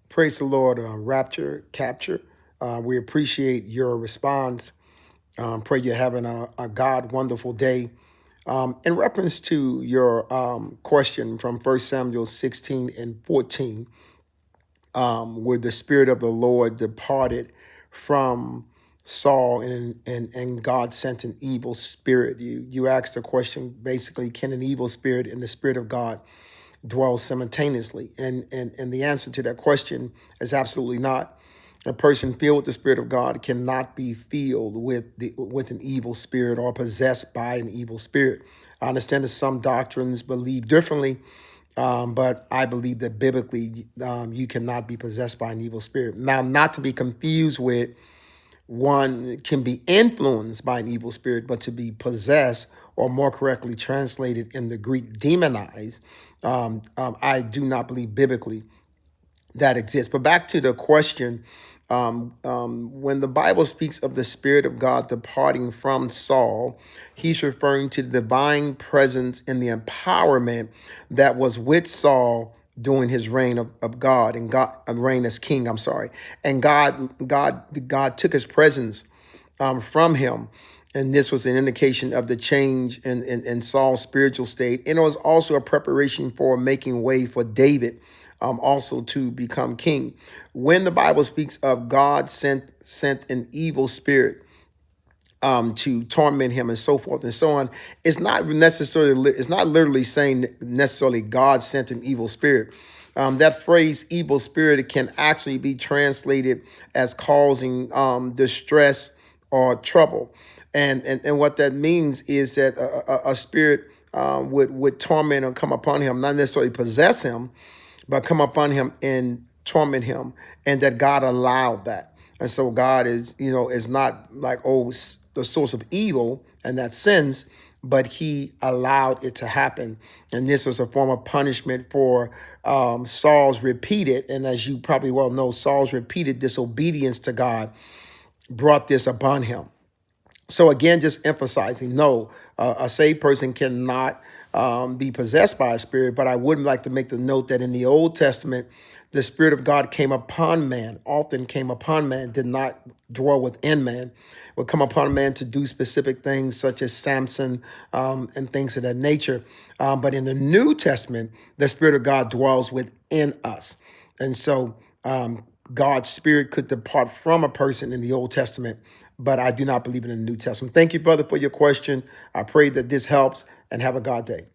Praise the Lord, Rapture, Capture. We appreciate your response. Pray you're having a God wonderful day. In reference to your question from 1 Samuel 16 and 14, where the Spirit of the Lord departed from Saul and God sent an evil spirit. You asked the question, basically, can an evil spirit and the Spirit of God dwell simultaneously? And the answer to that question is absolutely not. A person filled with the Spirit of God cannot be filled with an evil spirit or possessed by an evil spirit. I understand that some doctrines believe differently, but I believe that biblically you cannot be possessed by an evil spirit. Now, not to be confused with one can be influenced by an evil spirit, but to be possessed, or more correctly translated in the Greek, demonized, I do not believe biblically that exists. But back to the question, when the Bible speaks of the Spirit of God departing from Saul, he's referring to the divine presence and the empowerment that was with Saul during his reign of God and God reign as king. I'm sorry, and God took his presence from him. And this was an indication of the change in Saul's spiritual state. And it was also a preparation for making way for David also to become king. When the Bible speaks of God sent an evil spirit to torment him and so forth and so on, it's not literally saying necessarily God sent an evil spirit. That phrase evil spirit can actually be translated as causing distress or trouble. And what that means is that a spirit would torment or come upon him, not necessarily possess him, but come upon him and torment him, and that God allowed that. And so God is not like, the source of evil and that sins, but he allowed it to happen. And this was a form of punishment for Saul's repeated, and as you probably well know, Saul's repeated disobedience to God brought this upon him. So again, just emphasizing, no, a saved person cannot be possessed by a spirit. But I would like to make the note that in the Old Testament, the Spirit of God came upon man, often came upon man, did not dwell within man, would come upon man to do specific things such as Samson and things of that nature. But in the New Testament, the Spirit of God dwells within us. And so God's Spirit could depart from a person in the Old Testament, but I do not believe in the New Testament. Thank you, brother, for your question. I pray that this helps, and have a God day.